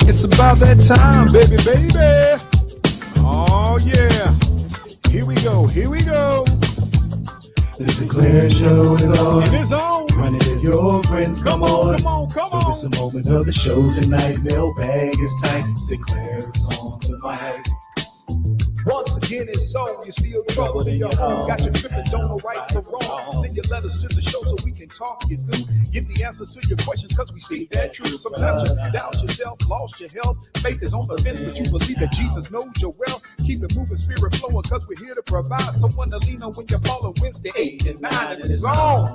It's about that time, baby, baby. Oh, yeah. Here we go, here we go. The Sinclair Show is on. It is on. Run it with your friends, come on. Come on, come So on. it's a moment of the show tonight. Mailbag is tight. Sinclair is on the mic. Once again, it's on. You're still trouble in your home. Got you tripping, don't know right from wrong. Send your letters to the show so we can talk you through. Get the answers to your questions because we speak that truth. Sometimes you doubt yourself, lost your health. Faith is on the fence, but you believe that Jesus knows your wealth. Keep it moving, spirit flowing because we're here to provide someone to lean on when you're falling Wednesday 8 and 9. And it's on.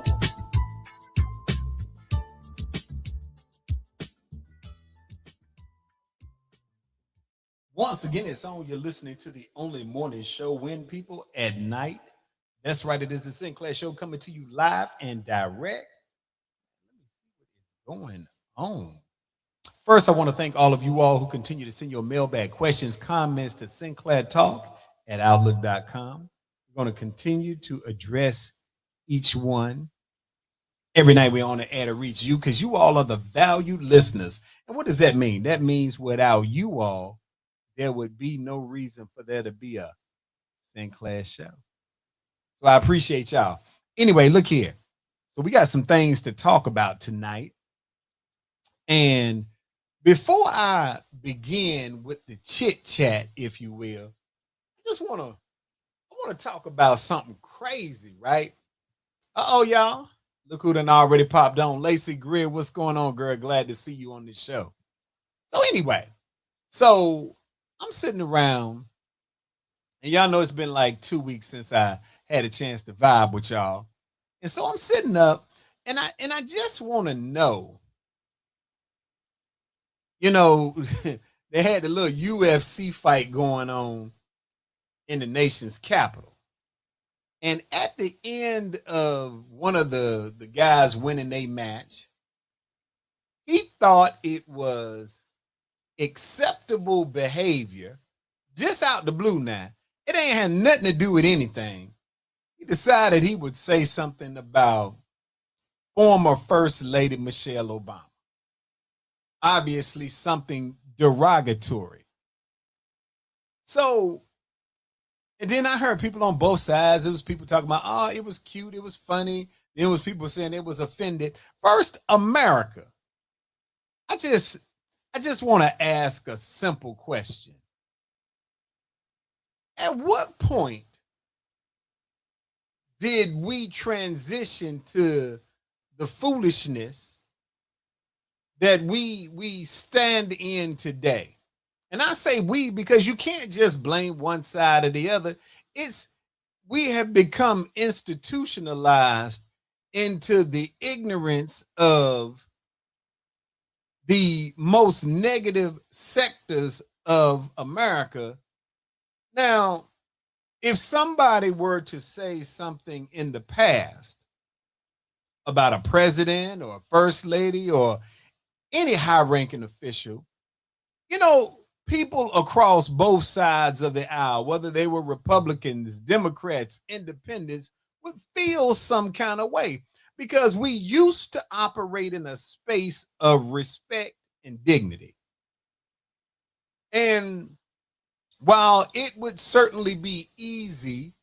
Once again, it's on. You're listening to the only morning show when people at night. That's right. It is the Sinclair Show coming to you live and direct. Let me see what is going on. First, I want to thank all of you all who continue to send your mailbag questions, comments to sinclairtalk@outlook.com. We're going to continue to address each one. Every night we're on the air to reach you because you all are the valued listeners. And what does that mean? That means without you all, there would be no reason for there to be a Sinclair Show. So I appreciate y'all. Anyway, look here. So we got some things to talk about tonight. And before I begin with the chit chat, if you will, I just want to talk about something crazy, right? Uh-oh, y'all. Look who done already popped on. Lacey Greer, what's going on, girl? Glad to see you on this show. So anyway, I'm sitting around, and y'all know it's been like 2 weeks since I had a chance to vibe with y'all. And so I'm sitting up, and I just want to know, you know, they had the little UFC fight going on in the nation's capital. And at the end of one of the guys winning their match, he thought it was acceptable behavior, just out the blue now. It ain't had nothing to do with anything. He decided he would say something about former First Lady Michelle Obama. Obviously something derogatory. So, and then I heard people on both sides. It was people talking about, oh, it was cute, it was funny. Then it was people saying it was offended. First, America. I just want to ask a simple question. At what point did we transition to the foolishness that we stand in today? And I say we because you can't just blame one side or the other. We have become institutionalized into the ignorance of the most negative sectors of America. Now, if somebody were to say something in the past about a president or a first lady or any high-ranking official, you know, people across both sides of the aisle, whether they were Republicans, Democrats, independents, would feel some kind of way because we used to operate in a space of respect and dignity. And while it would certainly be easy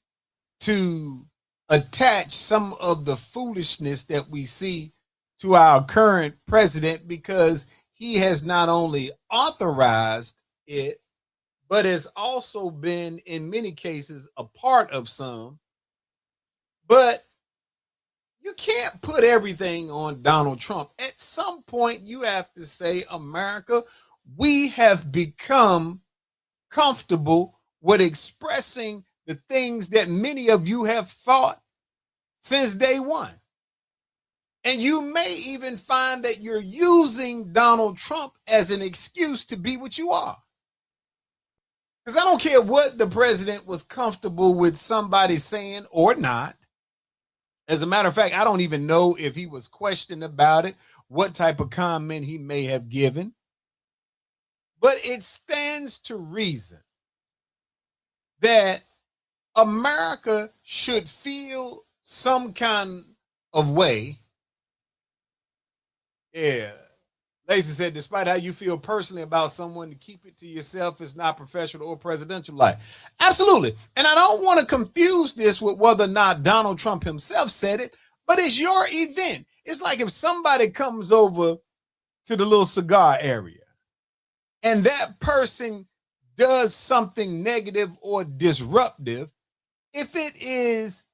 to attach some of the foolishness that we see to our current president because he has not only authorized it, but has also been, in many cases, a part of some. But you can't put everything on Donald Trump. At some point, you have to say, America, we have become comfortable with expressing the things that many of you have thought since day one. And you may even find that you're using Donald Trump as an excuse to be what you are. Because I don't care what the president was comfortable with somebody saying or not. As a matter of fact, I don't even know if he was questioned about it, what type of comment he may have given. But it stands to reason that America should feel some kind of way. Yeah. Lacey said, despite how you feel personally about someone, to keep it to yourself is not professional or presidential life. Absolutely. And I don't want to confuse this with whether or not Donald Trump himself said it, but it's your event. It's like if somebody comes over to the little cigar area and that person does something negative or disruptive, if it is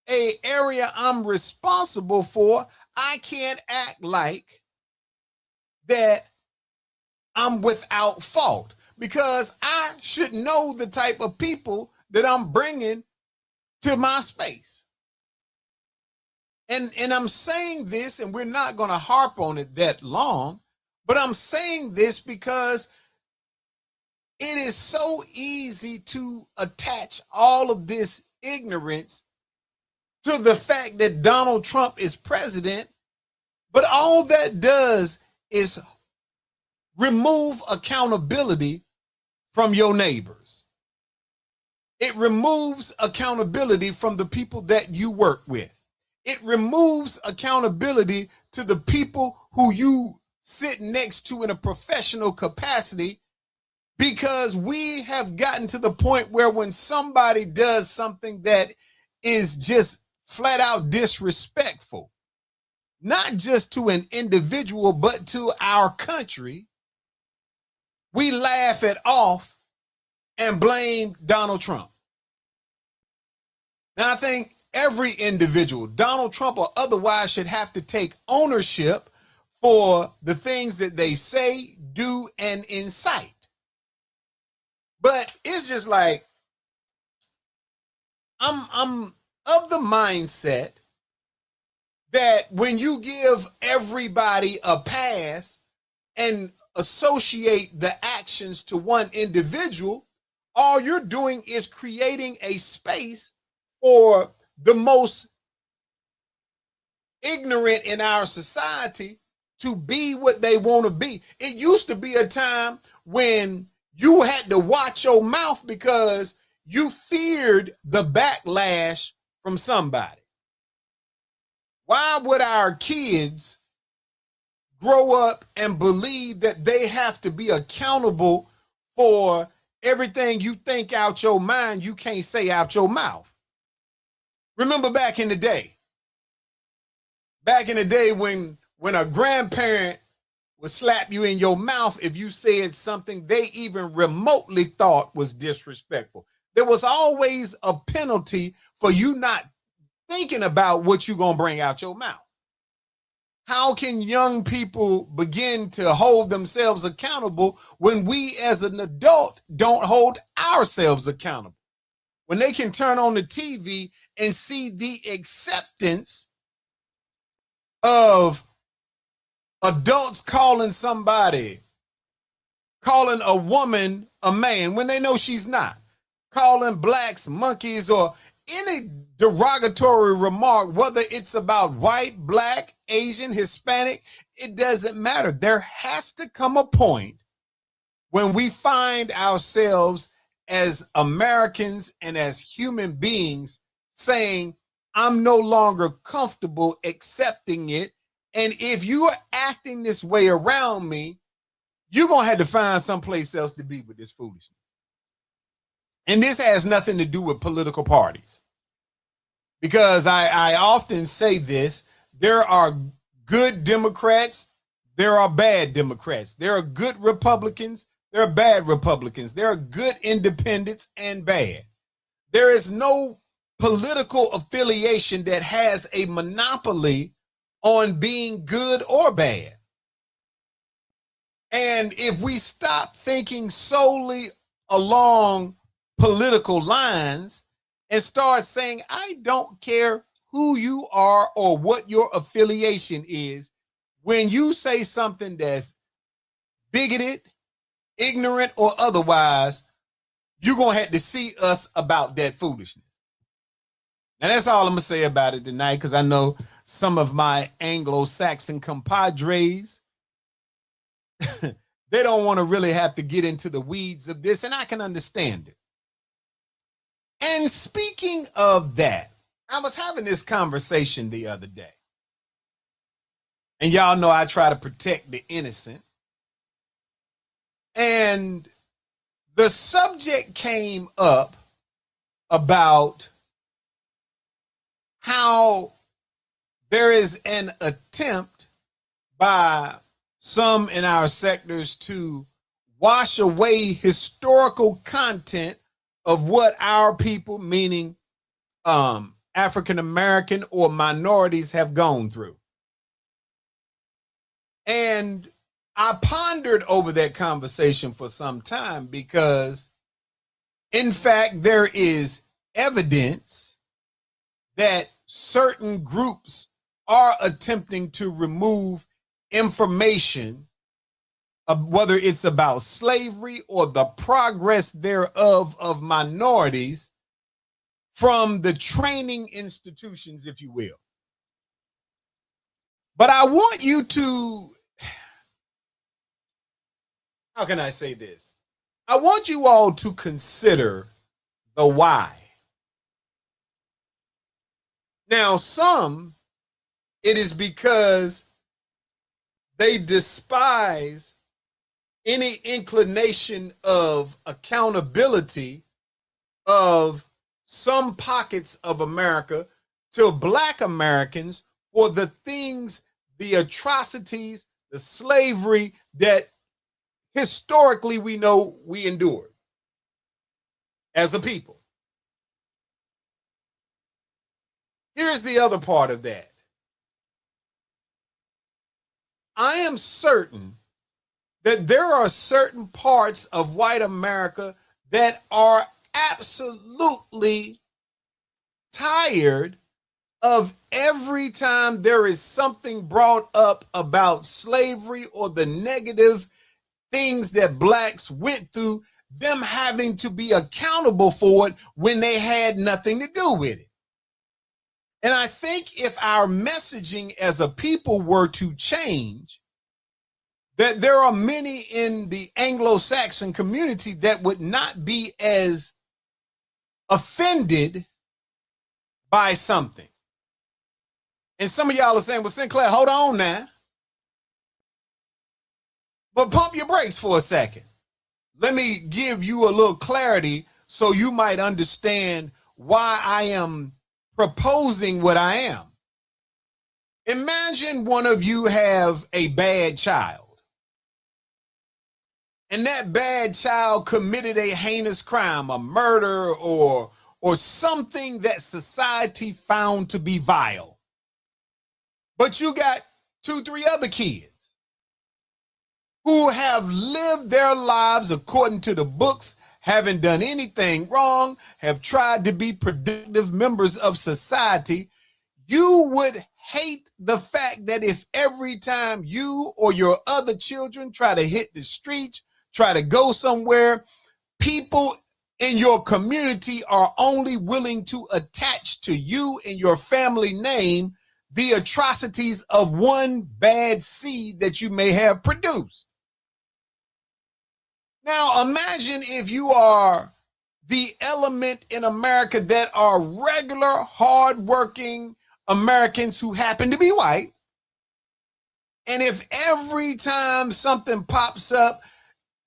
a area I'm responsible for, I can't act like that I'm without fault, because I should know the type of people that I'm bringing to my space. And I'm saying this, and we're not going to harp on it that long, but I'm saying this because it is so easy to attach all of this ignorance to the fact that Donald Trump is president, but all that does is remove accountability from your neighbors. It removes accountability from the people that you work with. It removes accountability to the people who you sit next to in a professional capacity, because we have gotten to the point where when somebody does something that is just flat out disrespectful, not just to an individual, but to our country, we laugh it off and blame Donald Trump. Now, I think every individual, Donald Trump or otherwise, should have to take ownership for the things that they say, do, and incite. But it's just like, I'm of the mindset that when you give everybody a pass and associate the actions to one individual, all you're doing is creating a space for the most ignorant in our society to be what they want to be. It used to be a time when you had to watch your mouth because you feared the backlash from somebody. Why would our kids grow up and believe that they have to be accountable for everything you think out your mind, you can't say out your mouth? Remember back in the day when a grandparent would slap you in your mouth if you said something they even remotely thought was disrespectful. There was always a penalty for you not thinking about what you're going to bring out your mouth. How can young people begin to hold themselves accountable when we as an adult don't hold ourselves accountable? When they can turn on the TV and see the acceptance of adults calling a woman a man when they know she's not, calling blacks monkeys, or any derogatory remark, whether it's about white, black, Asian, Hispanic, it doesn't matter. There has to come a point when we find ourselves as Americans and as human beings saying, I'm no longer comfortable accepting it. And if you are acting this way around me, you're going to have to find someplace else to be with this foolishness. And this has nothing to do with political parties. Because I often say this, there are good Democrats, there are bad Democrats. There are good Republicans, there are bad Republicans. There are good independents and bad. There is no political affiliation that has a monopoly on being good or bad. And if we stop thinking solely along political lines and start saying, I don't care who you are or what your affiliation is, when you say something that's bigoted, ignorant, or otherwise, you're going to have to see us about that foolishness. Now, that's all I'm going to say about it tonight, because I know some of my Anglo-Saxon compadres, they don't want to really have to get into the weeds of this, and I can understand it. And speaking of that, I was having this conversation the other day. And y'all know I try to protect the innocent. And the subject came up about how there is an attempt by some in our sectors to wash away historical content of what our people, meaning African American or minorities, have gone through. And I pondered over that conversation for some time because, in fact, there is evidence that certain groups are attempting to remove information of whether it's about slavery or the progress thereof of minorities from the training institutions, if you will. But I want you to, how can I say this? I want you all to consider the why. Now, some, it is because they despise any inclination of accountability of some pockets of America to Black Americans for the things, the atrocities, the slavery that historically we know we endured as a people. Here's the other part of that. I am certain that there are certain parts of white America that are absolutely tired of every time there is something brought up about slavery or the negative things that blacks went through, them having to be accountable for it when they had nothing to do with it. And I think if our messaging as a people were to change, that there are many in the Anglo-Saxon community that would not be as offended by something. And some of y'all are saying, well, Sinclair, hold on now. But pump your brakes for a second. Let me give you a little clarity so you might understand why I am proposing what I am. Imagine one of you have a bad child. And that bad child committed a heinous crime, a murder or something that society found to be vile. But you got 2, 3 other kids who have lived their lives according to the books, haven't done anything wrong, have tried to be productive members of society. You would hate the fact that if every time you or your other children try to hit the streets, try to go somewhere, people in your community are only willing to attach to you and your family name the atrocities of one bad seed that you may have produced. Now, imagine if you are the element in America that are regular, hardworking Americans who happen to be white. And if every time something pops up,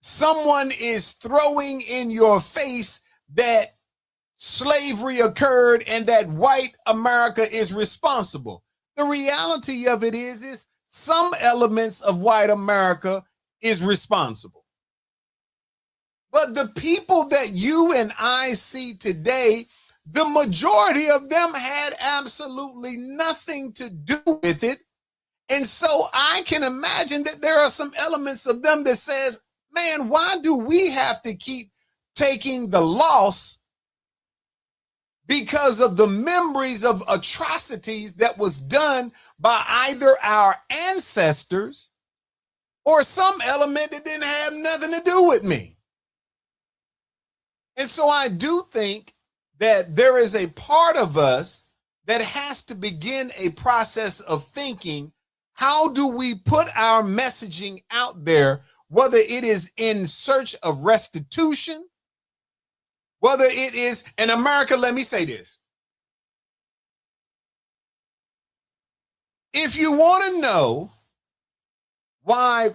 someone is throwing in your face that slavery occurred and that white America is responsible. The reality of it is some elements of white America is responsible. But the people that you and I see today, the majority of them had absolutely nothing to do with it. And so I can imagine that there are some elements of them that says, man, why do we have to keep taking the loss because of the memories of atrocities that was done by either our ancestors or some element that didn't have nothing to do with me? And so I do think that there is a part of us that has to begin a process of thinking, how do we put our messaging out there, whether it is in search of restitution, whether it is in America. Let me say this. If you want to know why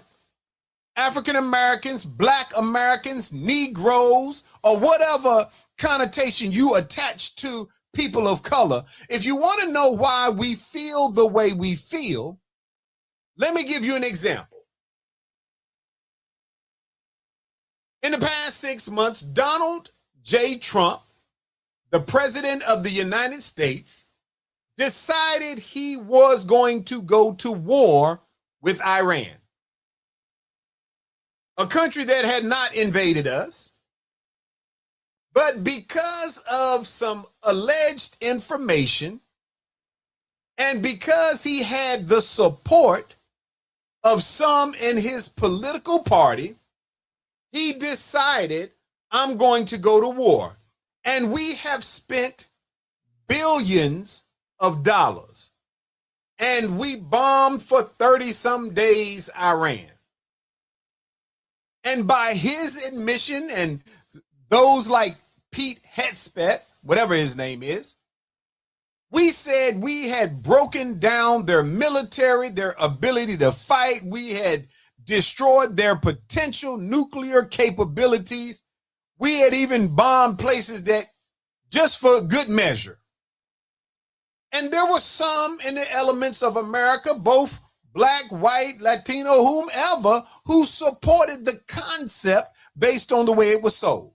African Americans, Black Americans, Negroes, or whatever connotation you attach to people of color. If you want to know why we feel the way we feel, let me give you an example. In the past 6 months, Donald J. Trump, the president of the United States, decided he was going to go to war with Iran, a country that had not invaded us. But because of some alleged information and because he had the support of some in his political party, he decided, I'm going to go to war. And we have spent billions of dollars. And we bombed for 30-some days Iran. And by his admission and those like Pete Hegseth, whatever his name is, we said we had broken down their military, their ability to fight. We had destroyed their potential nuclear capabilities. We had even bombed places that just for good measure. And there were some in the elements of America, both Black, white, Latino, whomever, who supported the concept based on the way it was sold.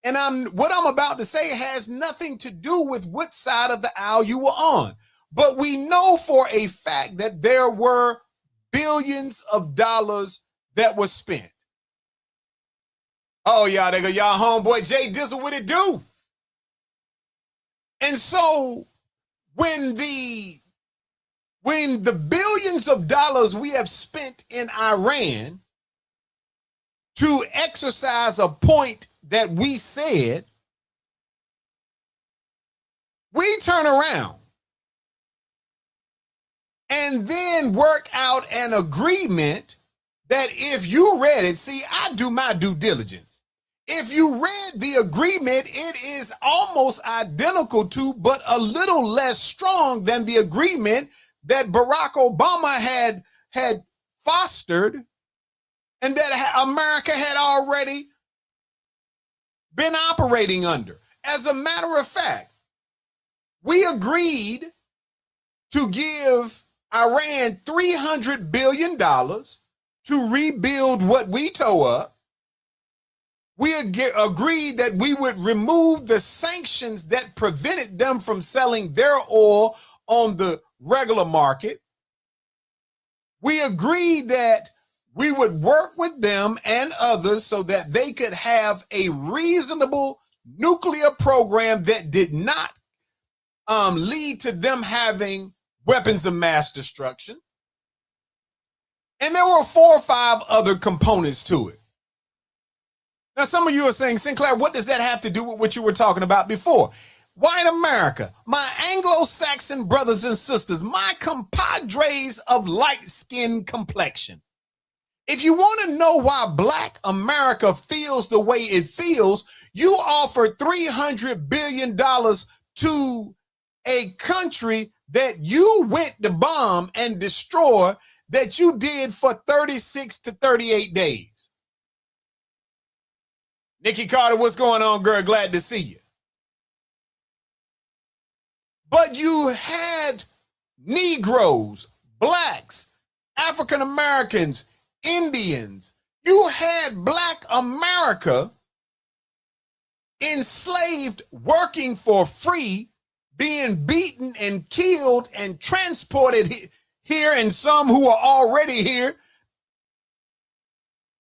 And what I'm about to say has nothing to do with what side of the aisle you were on. But we know for a fact that there were billions of dollars that were spent. Oh, y'all, they go, y'all homeboy Jay Dizzle, what it do? And so when the billions of dollars we have spent in Iran to exercise a point that we said, we turn around and then work out an agreement that if you read it, see, I do my due diligence. If you read the agreement, it is almost identical to, but a little less strong than the agreement that Barack Obama had fostered and that America had already been operating under. As a matter of fact, we agreed to give Iran $300 billion to rebuild what we tore up. We agreed that we would remove the sanctions that prevented them from selling their oil on the regular market. We agreed that we would work with them and others so that they could have a reasonable nuclear program that did not lead to them having weapons of mass destruction. And there were 4 or 5 other components to it. Now, some of you are saying, Sinclair, what does that have to do with what you were talking about before? White America, my Anglo-Saxon brothers and sisters, my compadres of light-skinned complexion. If you want to know why Black America feels the way it feels, you offer $300 billion to a country that you went to bomb and destroy, that you did for 36 to 38 days. Nikki Carter, what's going on, girl? Glad to see you. But you had Negroes, Blacks, African Americans, Indians. You had Black America enslaved, working for free, being beaten and killed and transported here, and some who are already here.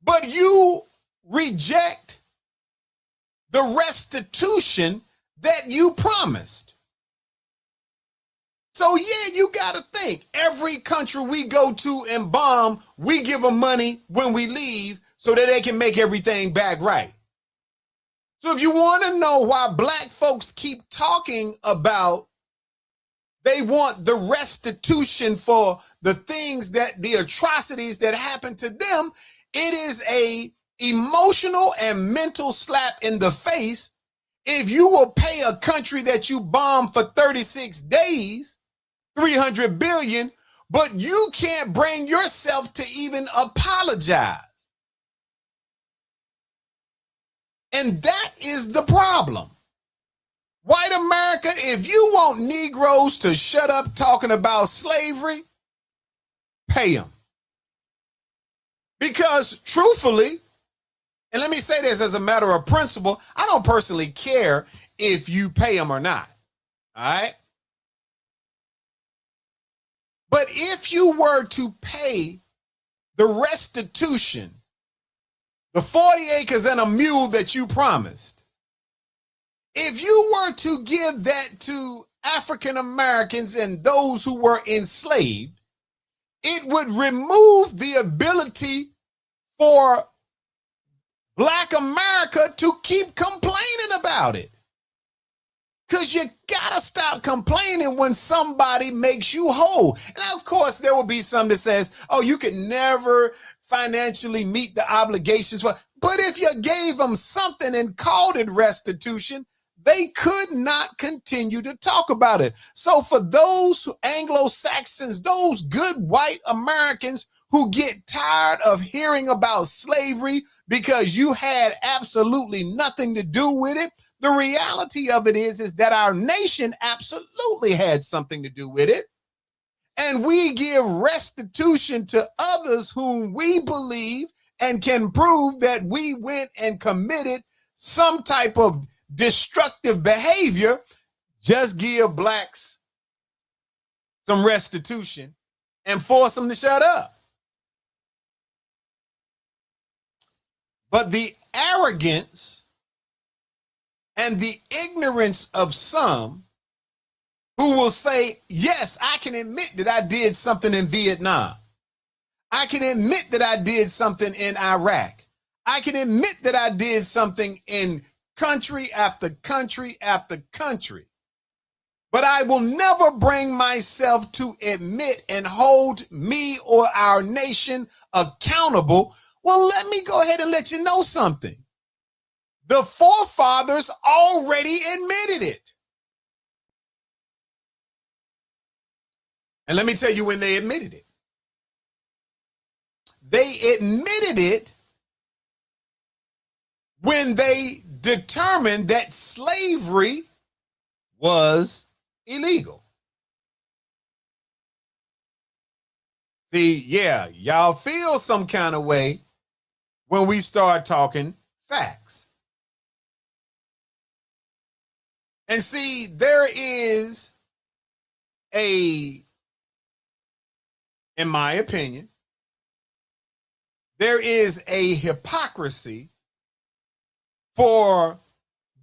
But you reject the restitution that you promised. So yeah, you got to think, every country we go to and bomb, we give them money when we leave so that they can make everything back right. So if you want to know why Black folks keep talking about they want the restitution for the things that, the atrocities that happened to them, it is a emotional and mental slap in the face. If you will pay a country that you bombed for 36 days, $300 billion, but you can't bring yourself to even apologize. And that is the problem. White America, if you want Negroes to shut up talking about slavery, pay them. Because truthfully, and let me say this as a matter of principle, I don't personally care if you pay them or not. All right? But if you were to pay the restitution, the 40 acres and a mule that you promised, if you were to give that to African Americans and those who were enslaved, it would remove the ability for Black America to keep complaining about it. Because you gotta stop complaining when somebody makes you whole. And of course, there will be some that says, oh, you could never financially meet the obligations. But if you gave them something and called it restitution, they could not continue to talk about it. So for those Anglo-Saxons, those good white Americans who get tired of hearing about slavery because you had absolutely nothing to do with it, the reality of it is that our nation absolutely had something to do with it. And we give restitution to others whom we believe and can prove that we went and committed some type of destructive behavior. Just give Blacks some restitution and force them to shut up. But the arrogance and the ignorance of some who will say, yes, I can admit that I did something in Vietnam. I can admit that I did something in Iraq. I can admit that I did something in country after country after country. But I will never bring myself to admit and hold me or our nation accountable. Well, let me go ahead and let you know something. The forefathers already admitted it. And let me tell you when they admitted it. They admitted it when they determined that slavery was illegal. See, yeah, y'all feel some kind of way when we start talking facts. And see, there is in my opinion, there is a hypocrisy for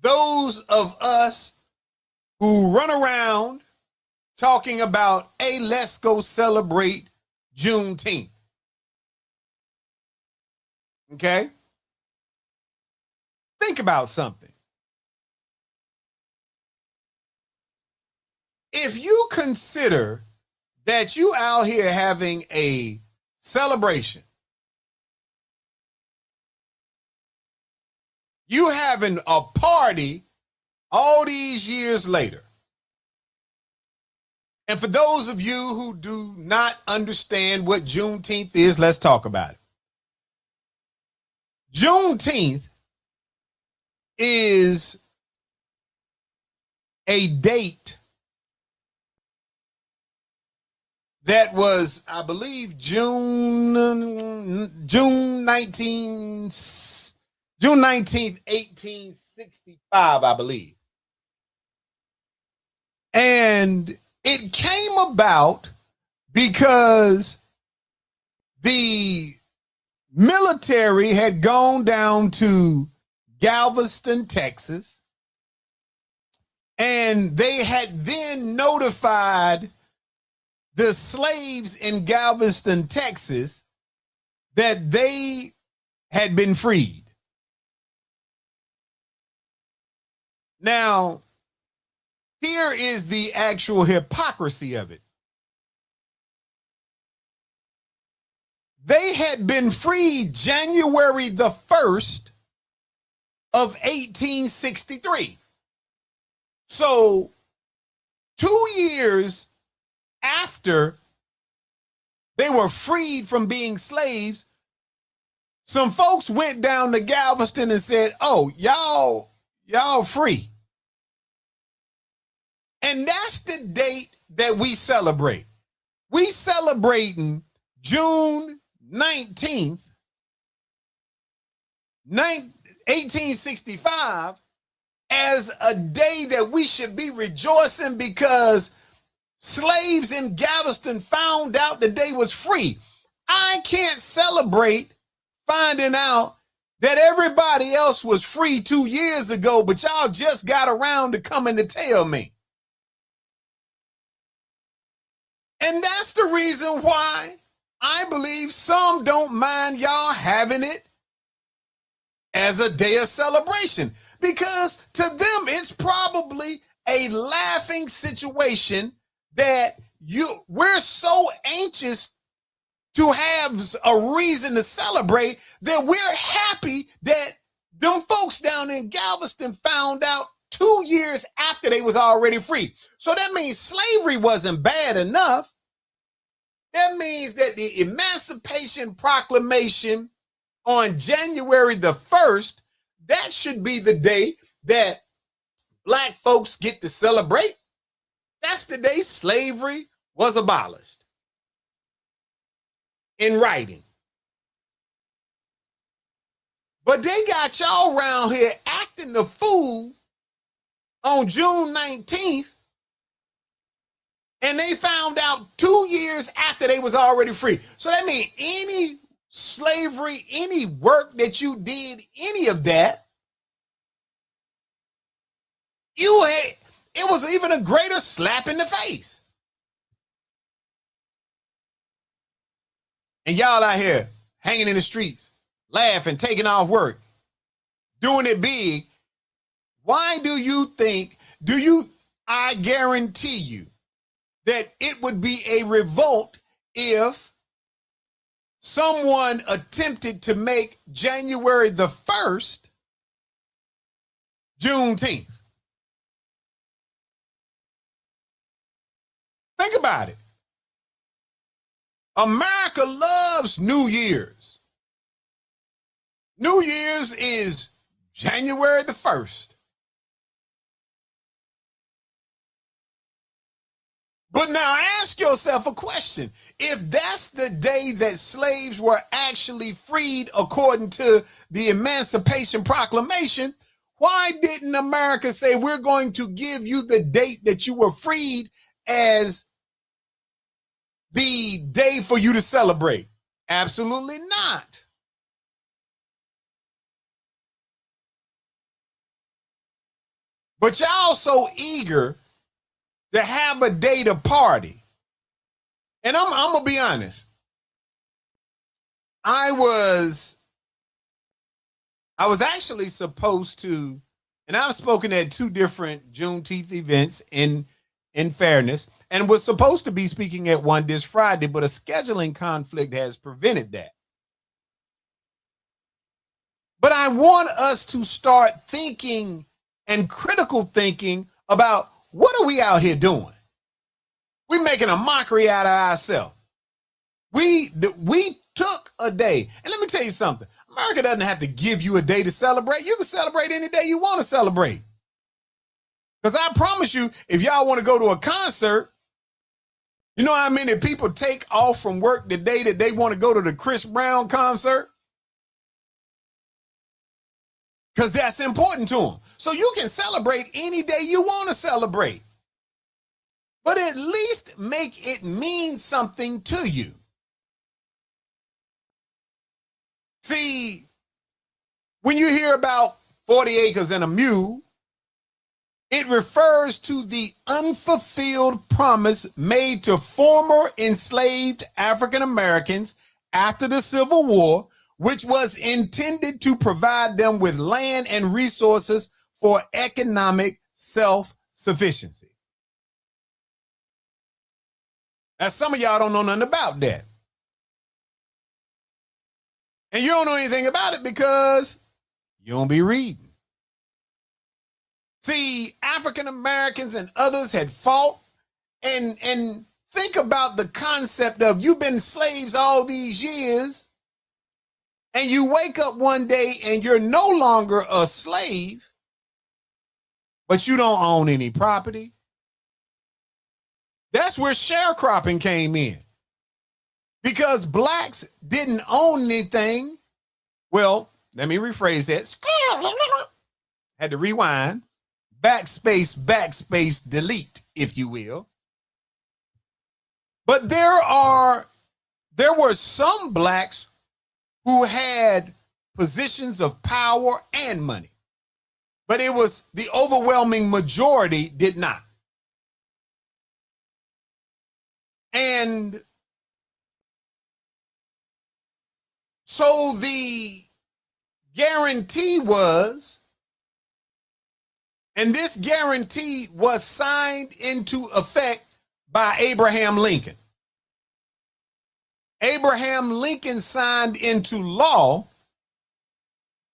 those of us who run around talking about, hey, let's go celebrate Juneteenth. Okay? Think about something. If you consider that you out here having a celebration, you having a party all these years later. And for those of you who do not understand what Juneteenth is, let's talk about it. Juneteenth is a date that was, I believe, June 19th, 1865, I believe. And it came about because the military had gone down to Galveston, Texas, and they had then notified the slaves in Galveston, Texas, that they had been freed. Now, here is the actual hypocrisy of it. They had been freed January the 1st of 1863. So 2 years after they were freed from being slaves, some folks went down to Galveston and said, "Oh, y'all free." And that's the date that we celebrate. We celebrating June 19th, 1865 as a day that we should be rejoicing because slaves in Galveston found out that they was free. I can't celebrate finding out that everybody else was free 2 years ago, but y'all just got around to coming to tell me. And that's the reason why I believe some don't mind y'all having it as a day of celebration, because to them it's probably a laughing situation that we're so anxious to have a reason to celebrate that we're happy that them folks down in Galveston found out 2 years after they was already free. So that means slavery wasn't bad enough. That means that the Emancipation Proclamation on January the 1st, that should be the day that black folks get to celebrate. That's the day slavery was abolished in writing. But they got y'all around here acting the fool on June 19th, and they found out 2 years after they was already free. So that means any slavery, any work that you did, any of that, it was even a greater slap in the face. And y'all out here hanging in the streets, laughing, taking off work, doing it big. Why do you think, I guarantee you that it would be a revolt if someone attempted to make January the 1st Juneteenth. Think about it. America loves New Year's. New Year's is January the 1st. But now ask yourself a question. If that's the day that slaves were actually freed according to the Emancipation Proclamation, why didn't America say, we're going to give you the date that you were freed as the day for you to celebrate? Absolutely not. But y'all so eager to have a day to party. And I'm gonna be honest. I was actually supposed to, and I've spoken at 2 different Juneteenth events in fairness, and was supposed to be speaking at one this Friday, but a scheduling conflict has prevented that. But I want us to start thinking and critical thinking about, what are we out here doing? We're making a mockery out of ourselves. We took a day. And let me tell you something. America doesn't have to give you a day to celebrate. You can celebrate any day you want to celebrate. Because I promise you, if y'all want to go to a concert, you know how many people take off from work the day that they want to go to the Chris Brown concert? Because that's important to them. So you can celebrate any day you want to celebrate. But at least make it mean something to you. See, when you hear about 40 acres and a mule, it refers to the unfulfilled promise made to former enslaved African Americans after the Civil War, which was intended to provide them with land and resources for economic self-sufficiency. Now, some of y'all don't know nothing about that. And you don't know anything about it because you don't be reading. See, African Americans and others had fought and Think about the concept of you've been slaves all these years, and you wake up one day and you're no longer a slave, but you don't own any property. That's where sharecropping came in. Because blacks didn't own anything. Well, let me rephrase that. Had to rewind. Backspace, delete, if you will. But there were some blacks who had positions of power and money. But it was the overwhelming majority did not. And so the guarantee was, and this guarantee was signed into effect by Abraham Lincoln. Abraham Lincoln signed into law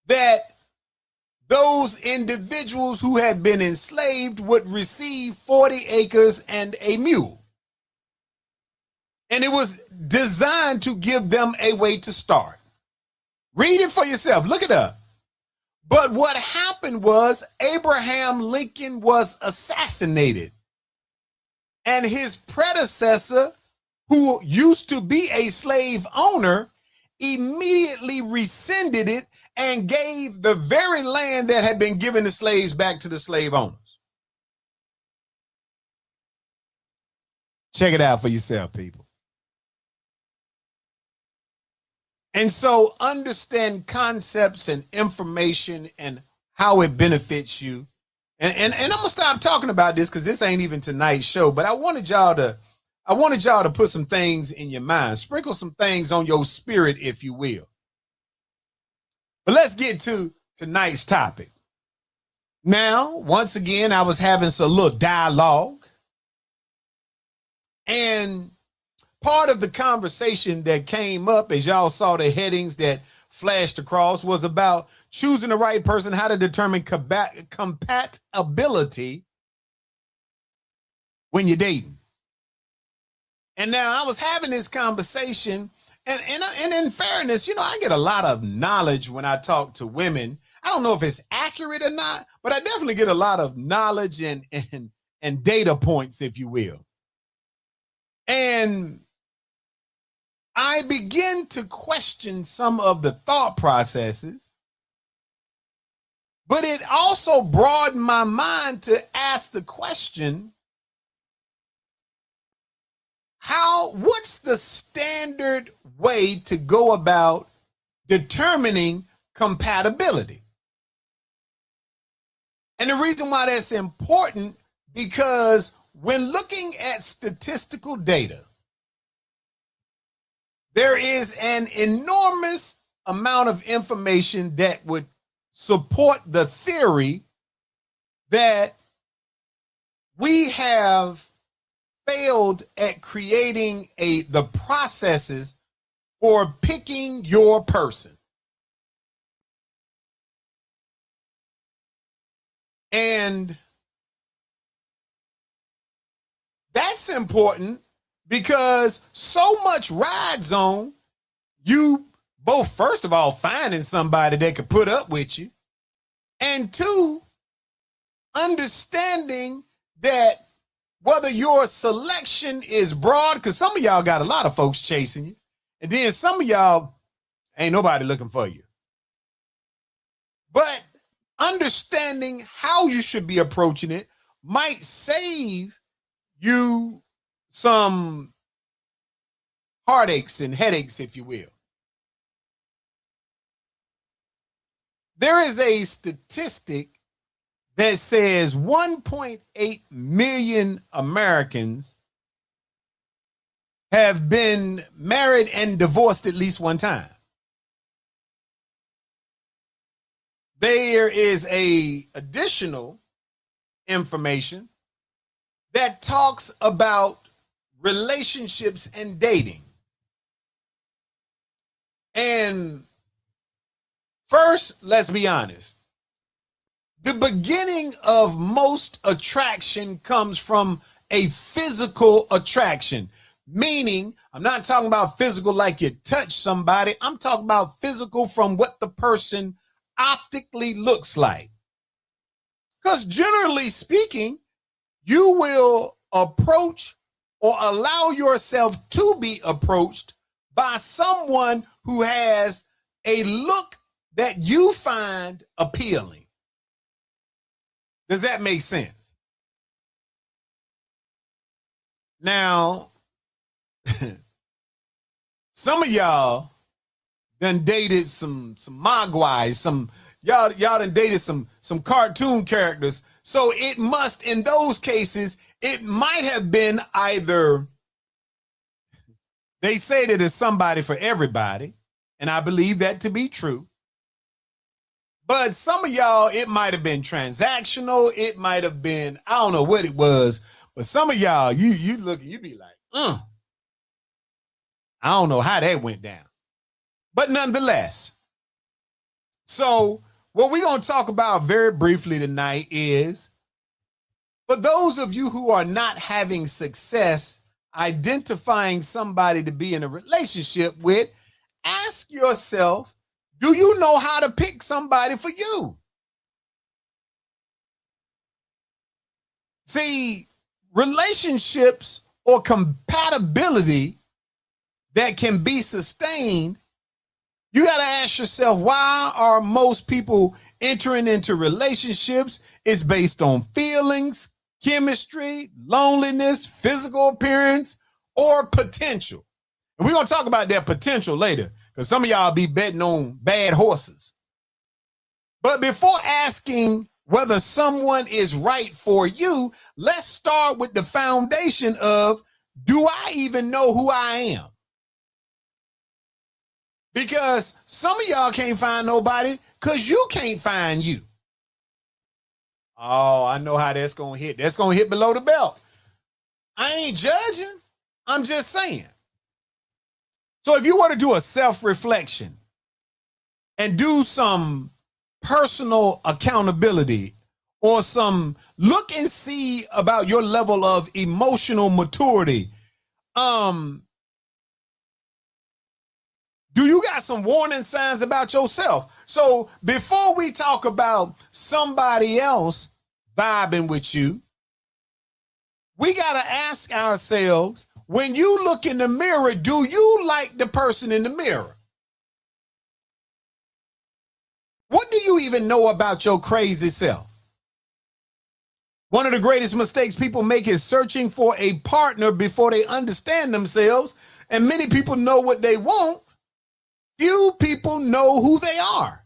that those individuals who had been enslaved would receive 40 acres and a mule. And it was designed to give them a way to start. Read it for yourself. Look it up. But what happened was Abraham Lincoln was assassinated. And his predecessor, who used to be a slave owner, immediately rescinded it and gave the very land that had been given the slaves back to the slave owners. Check it out for yourself, people. And so understand concepts and information and how it benefits you. And I'm gonna stop talking about this because this ain't even tonight's show, but I wanted y'all to put some things in your mind, sprinkle some things on your spirit, if you will. But let's get to tonight's topic. Now, once again, I was having a little dialogue, and part of the conversation that came up, as y'all saw the headings that flashed across, was about choosing the right person, how to determine compatibility when you're dating. And now I was having this conversation, and in fairness, I get a lot of knowledge when I talk to women. I don't know if it's accurate or not, but I definitely get a lot of knowledge and data points, if you will. And I begin to question some of the thought processes, but it also broadened my mind to ask the question, what's the standard way to go about determining compatibility? And the reason why that's important, because when looking at statistical data, there is an enormous amount of information that would support the theory that we have failed at creating the processes for picking your person. And that's important because so much rides on you both, first of all, finding somebody that could put up with you, and two, understanding that whether your selection is broad, because some of y'all got a lot of folks chasing you, and then some of y'all ain't nobody looking for you. But understanding how you should be approaching it might save you some heartaches and headaches, if you will. There is a statistic that says 1.8 million Americans have been married and divorced at least one time. There is additional information that talks about relationships and dating. And first, let's be honest. The beginning of most attraction comes from a physical attraction. Meaning, I'm not talking about physical like you touch somebody. I'm talking about physical from what the person optically looks like. Because generally speaking, you will approach or allow yourself to be approached by someone who has a look that you find appealing. Does that make sense? Now, some of y'all done dated some mogwais, y'all done dated some cartoon characters. So it must, in those cases, it might have been either they say that it's somebody for everybody, and I believe that to be true. But some of y'all, it might have been transactional. It might have been, I don't know what it was, but some of y'all, you look, you be like, I don't know how that went down. But nonetheless, so what we're going to talk about very briefly tonight is, for those of you who are not having success identifying somebody to be in a relationship with, ask yourself, do you know how to pick somebody for you? See, relationships or compatibility that can be sustained, you got to ask yourself, why are most people entering into relationships? It's based on feelings, chemistry, loneliness, physical appearance, or potential. And we're going to talk about that potential later, because some of y'all be betting on bad horses. But before asking whether someone is right for you, let's start with the foundation of, do I even know who I am? Because some of y'all can't find nobody because you can't find you. Oh, I know how that's going to hit. That's going to hit below the belt. I ain't judging. I'm just saying. So if you were to do a self-reflection and do some personal accountability or some look and see about your level of emotional maturity, do you got some warning signs about yourself? So before we talk about somebody else vibing with you, we got to ask ourselves, when you look in the mirror, do you like the person in the mirror? What do you even know about your crazy self? One of the greatest mistakes people make is searching for a partner before they understand themselves. And many people know what they want. Few people know who they are.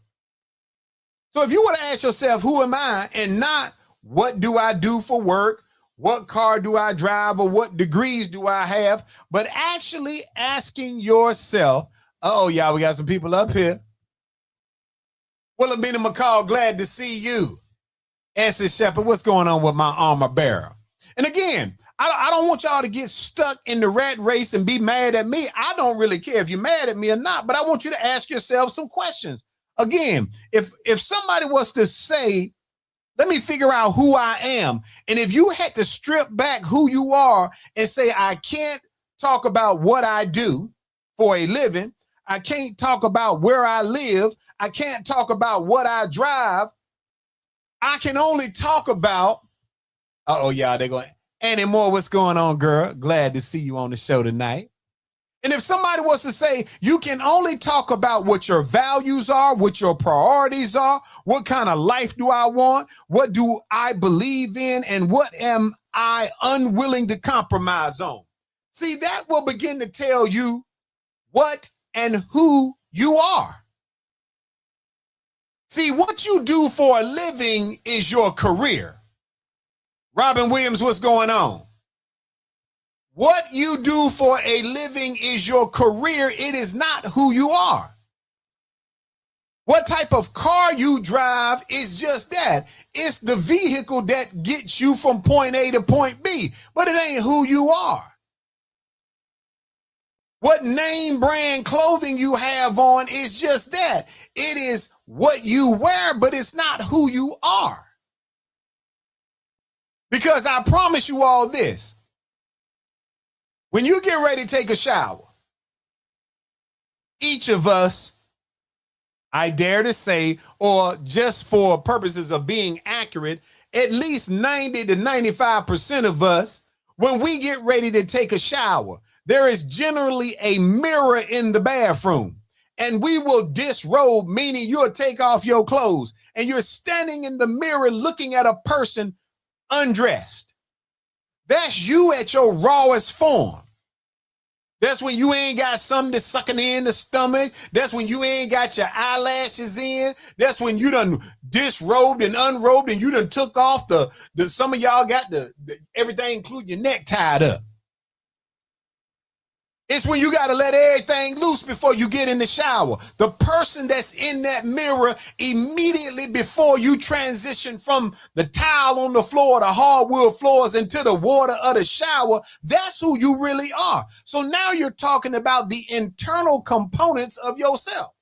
So if you were to ask yourself, who am I? And not, what do I do for work? What car do I drive? Or what degrees do I have? But actually asking yourself, oh, y'all, we got some people up here. Wilhelmina McCall, glad to see you. Essex Shepherd, what's going on with my armor bearer? And again, I don't want y'all to get stuck in the rat race and be mad at me. I don't really care if you're mad at me or not, but I want you to ask yourself some questions. Again, if somebody was to say, let me figure out who I am, and if you had to strip back who you are and say, I can't talk about what I do for a living, I can't talk about where I live, I can't talk about what I drive, I can only talk about, yeah, they're going, Annie Moore, what's going on, girl? Glad to see you on the show tonight. And if somebody was to say, you can only talk about what your values are, what your priorities are, what kind of life do I want, what do I believe in, and what am I unwilling to compromise on? See, that will begin to tell you what and who you are. See, what you do for a living is your career. Robin Williams, what's going on? What you do for a living is your career. It is not who you are. What type of car you drive is just that. It's the vehicle that gets you from point A to point B, but it ain't who you are. What name brand clothing you have on is just that. It is what you wear, but it's not who you are. Because I promise you all this. When you get ready to take a shower, each of us, I dare to say, or just for purposes of being accurate, at least 90 to 95% of us, when we get ready to take a shower, there is generally a mirror in the bathroom. And we will disrobe, meaning you'll take off your clothes and you're standing in the mirror looking at a person undressed. That's you at your rawest form. That's when you ain't got something to sucking in the stomach. That's when you ain't got your eyelashes in. That's when you done disrobed and unrobed and you done took off the some of y'all got the everything, including your neck tied up. It's when you got to let everything loose before you get in the shower. The person that's in that mirror immediately before you transition from the tile on the floor, the hardwood floors, into the water of the shower, that's who you really are. So now you're talking about the internal components of yourself.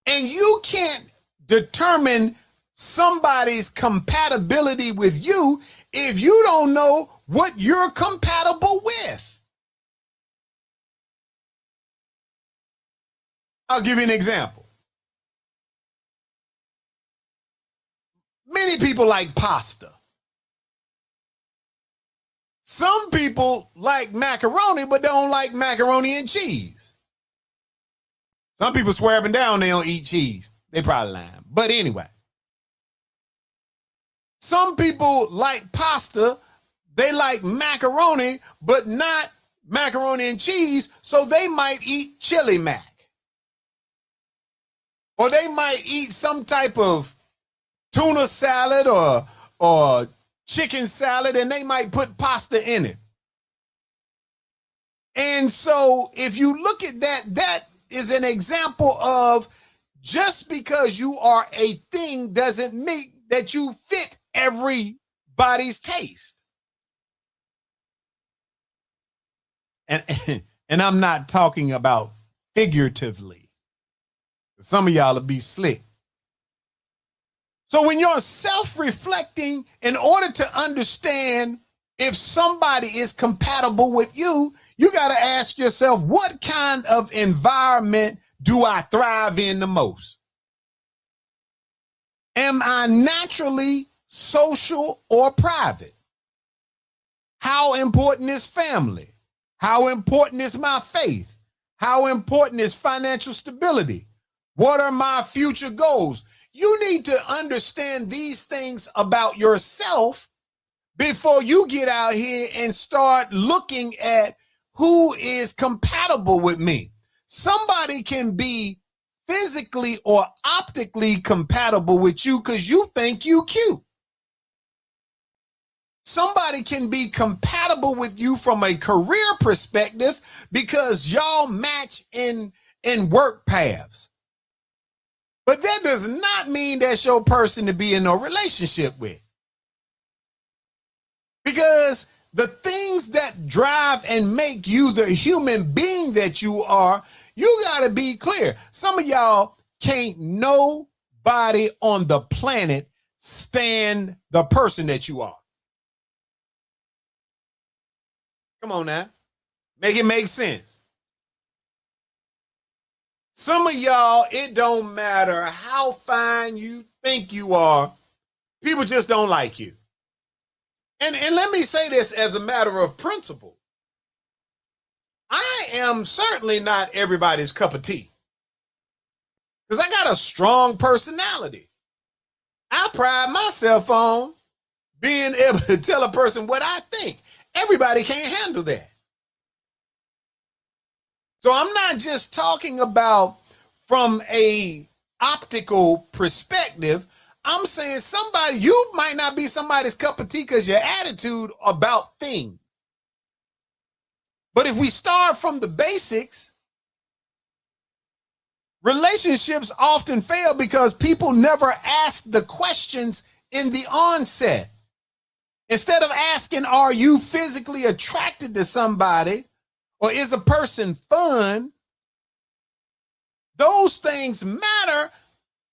And you can't determine somebody's compatibility with you if you don't know what you're compatible with. I'll give you an example. Many people like pasta. Some people like macaroni, but don't like macaroni and cheese. Some people swear up and down they don't eat cheese. They probably lying. But anyway. Some people like pasta. They like macaroni, but not macaroni and cheese, so they might eat chili mac. Or they might eat some type of tuna salad or chicken salad, and they might put pasta in it. And so if you look at that, that is an example of just because you are a thing doesn't mean that you fit everybody's taste. And I'm not talking about figuratively. Some of y'all will be slick. So when you're self-reflecting, in order to understand if somebody is compatible with you, you got to ask yourself, what kind of environment do I thrive in the most? Am I naturally social or private? How important is family? How important is my faith? How important is financial stability? What are my future goals? You need to understand these things about yourself before you get out here and start looking at who is compatible with me. Somebody can be physically or optically compatible with you because you think you cute. Somebody can be compatible with you from a career perspective because y'all match in work paths. But that does not mean that's your person to be in a relationship with. Because the things that drive and make you the human being that you are, you got to be clear. Some of y'all can't nobody on the planet stand the person that you are. Come on now. Make it make sense. Some of y'all, it don't matter how fine you think you are, people just don't like you. And let me say this as a matter of principle. I am certainly not everybody's cup of tea. Because I got a strong personality. I pride myself on being able to tell a person what I think. Everybody can't handle that. So I'm not just talking about from a optical perspective. I'm saying you might not be somebody's cup of tea because your attitude about things. But if we start from the basics, relationships often fail because people never ask the questions in the onset. Instead of asking, are you physically attracted to somebody, or is a person fun? Those things matter,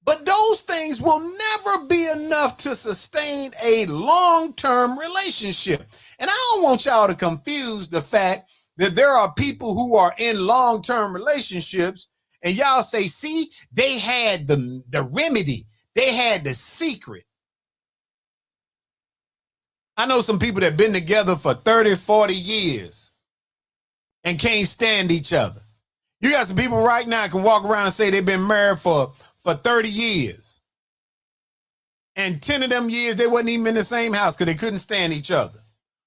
But those things will never be enough to sustain a long-term relationship. And I don't want y'all to confuse the fact that there are people who are in long-term relationships and y'all say, see, they had the remedy. They had the secret. I know some people that have been together for 30, 40 years and can't stand each other. You got some people right now can walk around and say they've been married for 30 years. And 10 of them years, they wasn't even in the same house because they couldn't stand each other.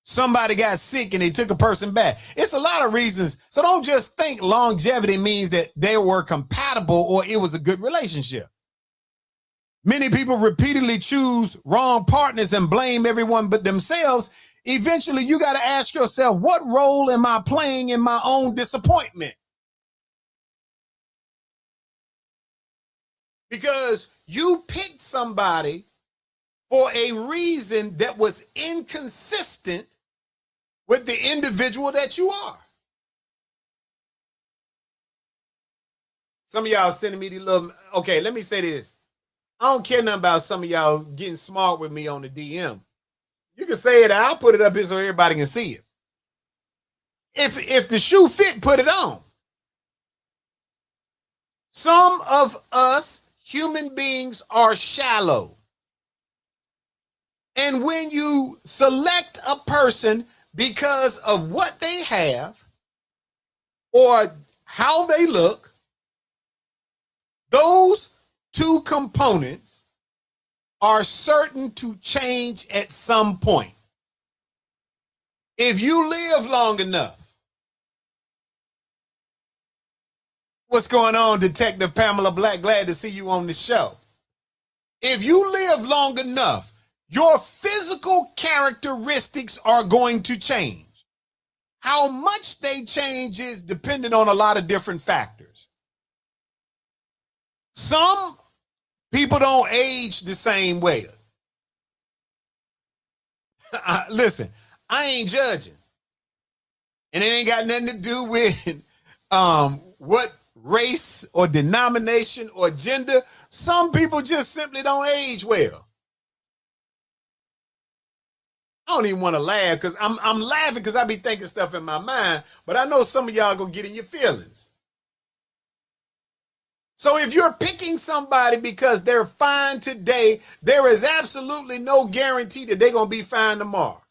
Somebody got sick and they took a person back. It's a lot of reasons. So don't just think longevity means that they were compatible or it was a good relationship. Many people repeatedly choose wrong partners and blame everyone but themselves. Eventually, you got to ask yourself, what role am I playing in my own disappointment? Because you picked somebody for a reason that was inconsistent with the individual that you are. Some of y'all sending me these little, okay, let me say this. I don't care nothing about some of y'all getting smart with me on the DM. You can say it, I'll put it up here so everybody can see it. If the shoe fit, put it on. Some of us human beings are shallow. And when you select a person because of what they have or how they look, those two components are certain to change at some point. If you live long enough, what's going on, Detective Pamela Black? Glad to see you on the show. If you live long enough, your physical characteristics are going to change. How much they change is dependent on a lot of different factors. Some people don't age the same way. Listen, I ain't judging. And it ain't got nothing to do with what race or denomination or gender. Some people just simply don't age well. I don't even want to laugh because I'm laughing because I be thinking stuff in my mind, but I know some of y'all gonna get in your feelings. So if you're picking somebody because they're fine today, there is absolutely no guarantee that they're gonna be fine tomorrow.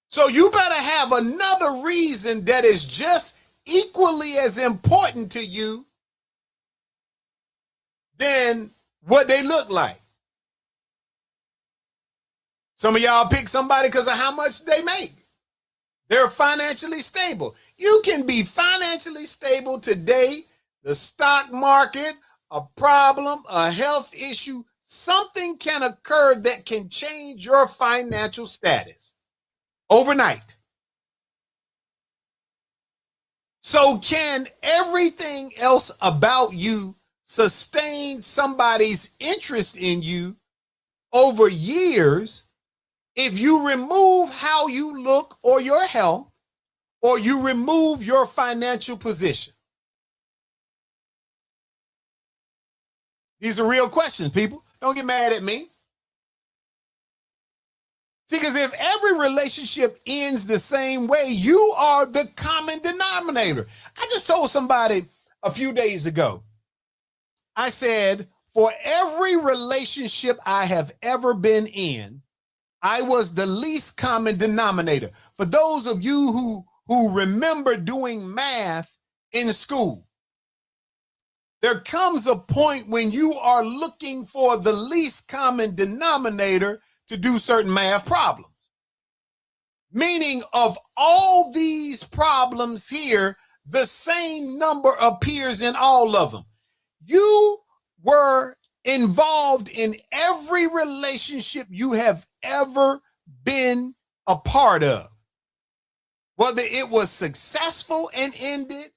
So you better have another reason that is just equally as important to you than what they look like. Some of y'all pick somebody because of how much they make. They're financially stable. You can be financially stable today, the stock market, a problem, a health issue, something can occur that can change your financial status overnight. So can everything else about you sustain somebody's interest in you over years if you remove how you look or your health, or you remove your financial position? These are real questions, people. Don't get mad at me. See, because if every relationship ends the same way, you are the common denominator. I just told somebody a few days ago, I said, for every relationship I have ever been in, I was the least common denominator. For those of you who remember doing math in school, there comes a point when you are looking for the least common denominator to do certain math problems. Meaning of all these problems here, the same number appears in all of them. You were involved in every relationship you have ever been a part of. Whether it was successful and ended,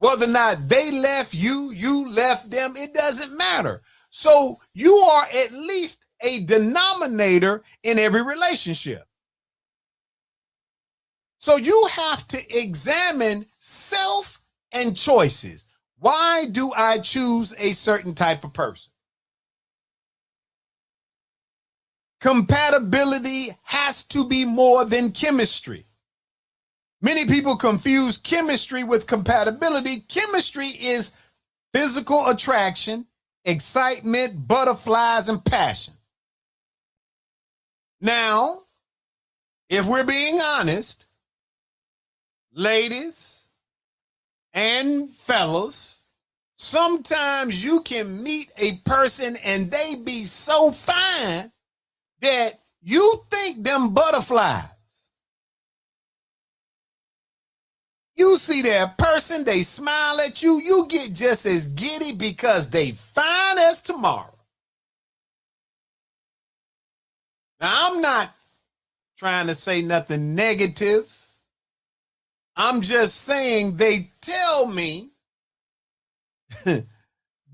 whether or not they left you, you left them, it doesn't matter. So you are at least a denominator in every relationship. So you have to examine self and choices. Why do I choose a certain type of person? Compatibility has to be more than chemistry. Many people confuse chemistry with compatibility. Chemistry is physical attraction, excitement, butterflies, and passion. Now, if we're being honest, ladies and fellas, sometimes you can meet a person and they be so fine that you think them butterflies. You see that person, they smile at you, you get just as giddy because they fine as tomorrow. Now, I'm not trying to say nothing negative. I'm just saying they tell me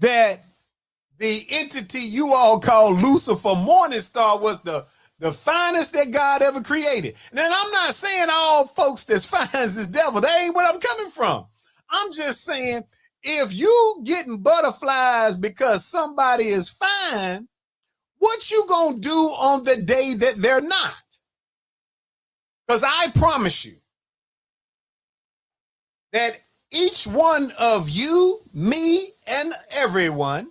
that the entity you all call Lucifer Morningstar was the finest that God ever created. Now, I'm not saying all folks that's fine is this devil. That ain't where I'm coming from. I'm just saying if you getting butterflies because somebody is fine, what you gonna do on the day that they're not? Because I promise you that each one of you, me, and everyone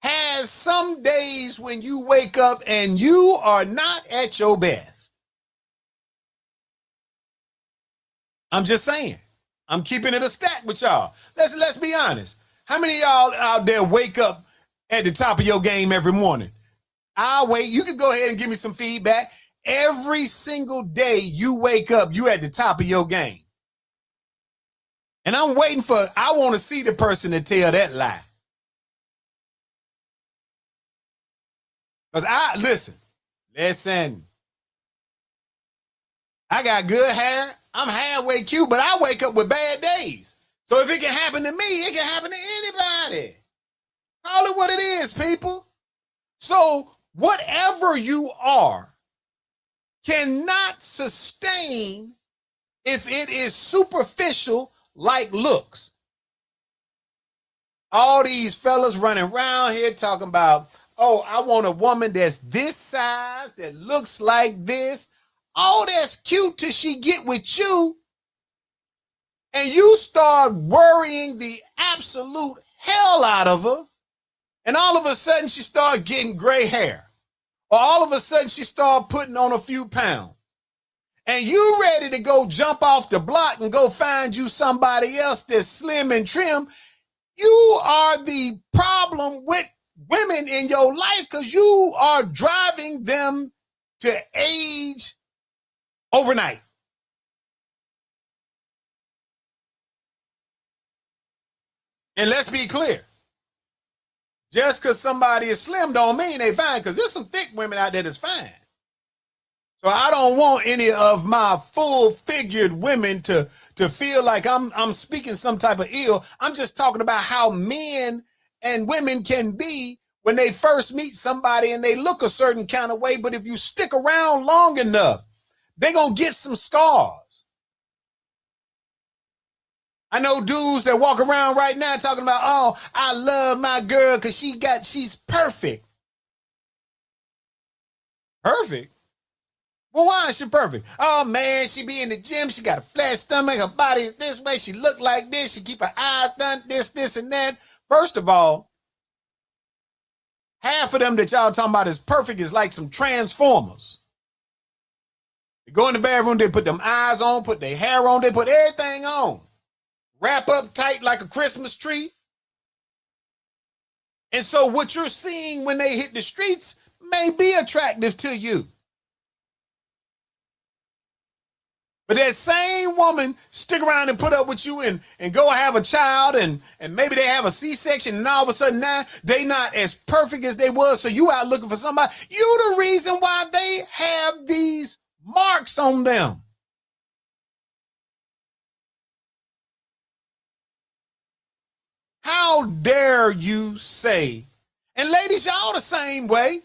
has some days when you wake up and you are not at your best. I'm just saying. I'm keeping it a stack with y'all. Let's be honest. How many of y'all out there wake up at the top of your game every morning? I'll wait. You can go ahead and give me some feedback. Every single day you wake up, you at the top of your game. And I'm waiting I want to see the person to tell that lie. Because listen, I got good hair. I'm halfway cute, but I wake up with bad days. So if it can happen to me, it can happen to anybody. Call it what it is, people. So whatever you are cannot sustain if it is superficial like looks. All these fellas running around here talking about, oh, I want a woman that's this size, that looks like this. Oh, that's cute till she get with you. And you start worrying the absolute hell out of her. And all of a sudden she start getting gray hair. Or all of a sudden she start putting on a few pounds. And you ready to go jump off the block and go find you somebody else that's slim and trim. You are the problem with women in your life because you are driving them to age overnight. And let's be clear. Just because somebody is slim don't mean they fine, because there's some thick women out there that's fine. So I don't want any of my full-figured women to feel like I'm speaking some type of ill. I'm just talking about how men and women can be when they first meet somebody and they look a certain kind of way. But if you stick around long enough, they're going to get some scars. I know dudes that walk around right now talking about, oh, I love my girl because she's perfect. Perfect? Well, why is she perfect? Oh, man, she be in the gym. She got a flat stomach. Her body is this way. She look like this. She keep her eyes done, this, and that. First of all, half of them that y'all talking about is perfect is like some transformers. They go in the bathroom, they put them eyes on, put their hair on, they put everything on. Wrap up tight like a Christmas tree. And so what you're seeing when they hit the streets may be attractive to you. But that same woman stick around and put up with you and go have a child and maybe they have a C-section and all of a sudden now they not as perfect as they was. So you out looking for somebody. You the reason why they have these marks on them. How dare you say, and ladies, y'all the same way.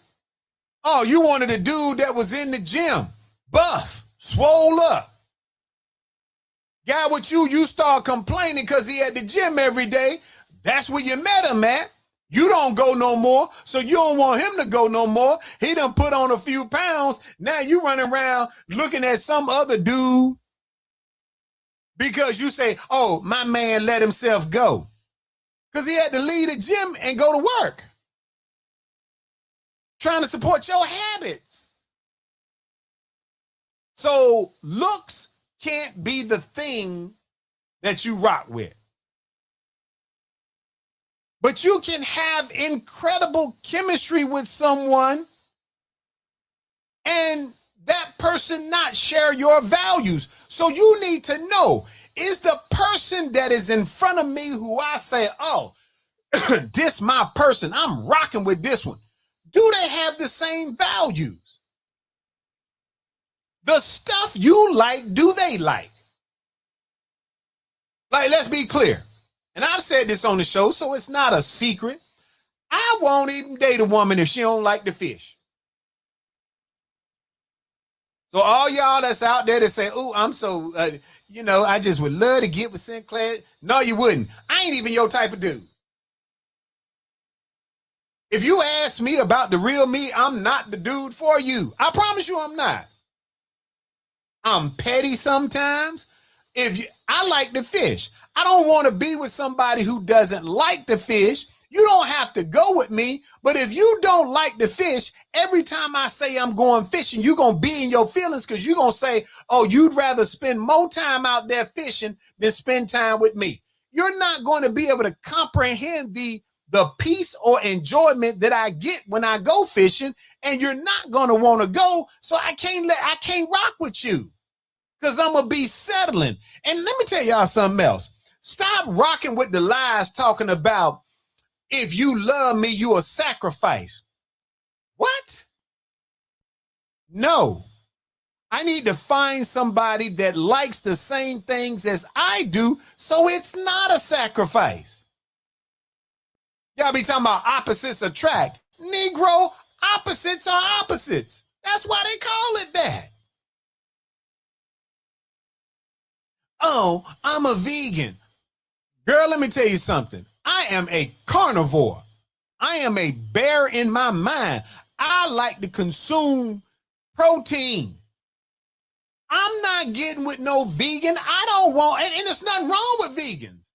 Oh, you wanted a dude that was in the gym, buff, swole up. Guy with you start complaining because he at the gym every day. That's where you met him at. You don't go no more, so you don't want him to go no more. He done put on a few pounds. Now you running around looking at some other dude because you say, oh, my man let himself go. Because he had to leave the gym and go to work. Trying to support your habits. So looks can't be the thing that you rock with. But you can have incredible chemistry with someone and that person not share your values. So you need to know, is the person that is in front of me who I say, oh, this my person, I'm rocking with this one. Do they have the same values? The stuff you like, do they like? Like, let's be clear. And I've said this on the show, so it's not a secret. I won't even date a woman if she don't like to fish. So all y'all that's out there that say, oh, I'm so, I just would love to get with Sinclair. No, you wouldn't. I ain't even your type of dude. If you ask me about the real me, I'm not the dude for you. I promise you I'm not. I'm petty sometimes. I like to fish. I don't want to be with somebody who doesn't like to fish. You don't have to go with me, but if you don't like to fish, every time I say I'm going fishing, you're going to be in your feelings because you're going to say, oh, you'd rather spend more time out there fishing than spend time with me. You're not going to be able to comprehend the peace or enjoyment that I get when I go fishing, and you're not going to want to go, so I can't rock with you because I'm going to be settling. And let me tell y'all something else. Stop rocking with the lies talking about if you love me, you a sacrifice. What? No. I need to find somebody that likes the same things as I do, so it's not a sacrifice. Y'all be talking about opposites attract. Negro, opposites are opposites. That's why they call it that. Oh, I'm a vegan. Girl, let me tell you something. I am a carnivore. I am a bear in my mind. I like to consume protein. I'm not getting with no vegan. I don't want, and there's nothing wrong with vegans.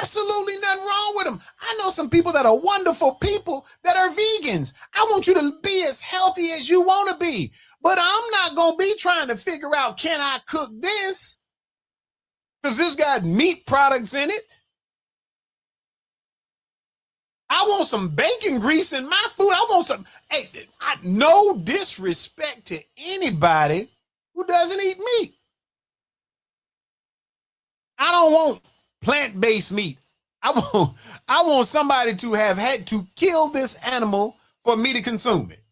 Absolutely nothing wrong with them. I know some people that are wonderful people that are vegans. I want you to be as healthy as you want to be. But I'm not going to be trying to figure out, can I cook this? Because this got meat products in it. I want some bacon grease in my food. I want some, no disrespect to anybody who doesn't eat meat. I don't want plant-based meat. I want somebody to have had to kill this animal for me to consume it.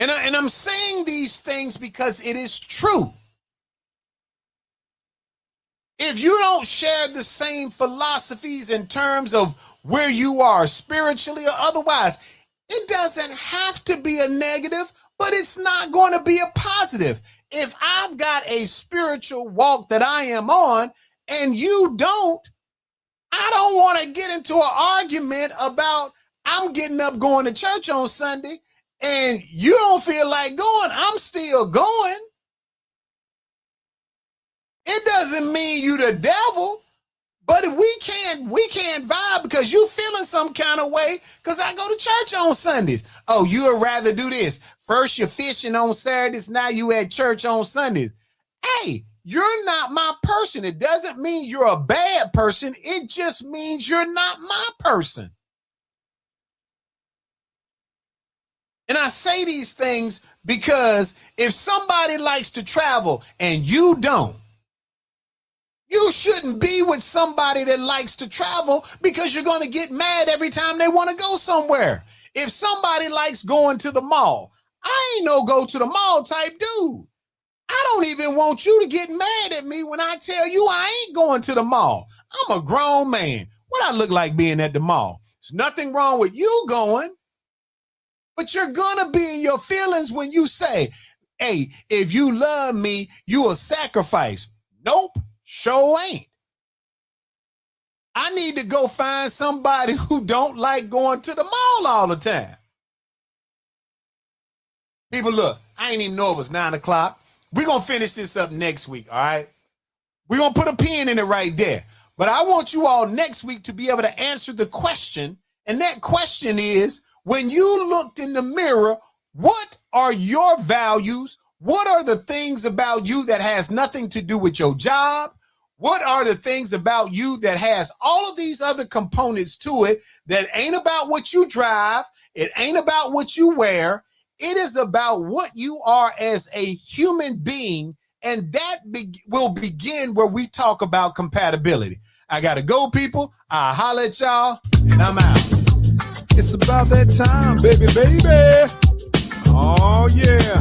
And I'm saying these things because it is true. If you don't share the same philosophies in terms of where you are spiritually or otherwise, it doesn't have to be a negative, but it's not going to be a positive. If I've got a spiritual walk that I am on and you don't, I don't want to get into an argument about I'm getting up going to church on Sunday and you don't feel like going. I'm still going. It doesn't mean you the devil, but we can't vibe because you feeling some kind of way because I go to church on Sundays. Oh, you would rather do this. First you're fishing on Saturdays, now you at church on Sundays. Hey, you're not my person. It doesn't mean you're a bad person. It just means you're not my person. And I say these things because if somebody likes to travel and you don't, you shouldn't be with somebody that likes to travel because you're going to get mad every time they want to go somewhere. If somebody likes going to the mall, I ain't no go to the mall type dude. I don't even want you to get mad at me when I tell you I ain't going to the mall. I'm a grown man. What I look like being at the mall? There's nothing wrong with you going, but you're going to be in your feelings when you say, Hey, if you love me, you will sacrifice. Nope, sure ain't. I need to go find somebody who don't like going to the mall all the time. People, look, I ain't even know it was 9 o'clock. We're going to finish this up next week, all right? We're going to put a pin in it right there. But I want you all next week to be able to answer the question. And that question is, when you looked in the mirror, what are your values? What are the things about you that has nothing to do with your job? What are the things about you that has all of these other components to it that ain't about what you drive? It ain't about what you wear. It is about what you are as a human being. And that will begin where we talk about compatibility. I got to go, people. I'll holler at y'all, and I'm out. It's about that time, baby. Oh, yeah.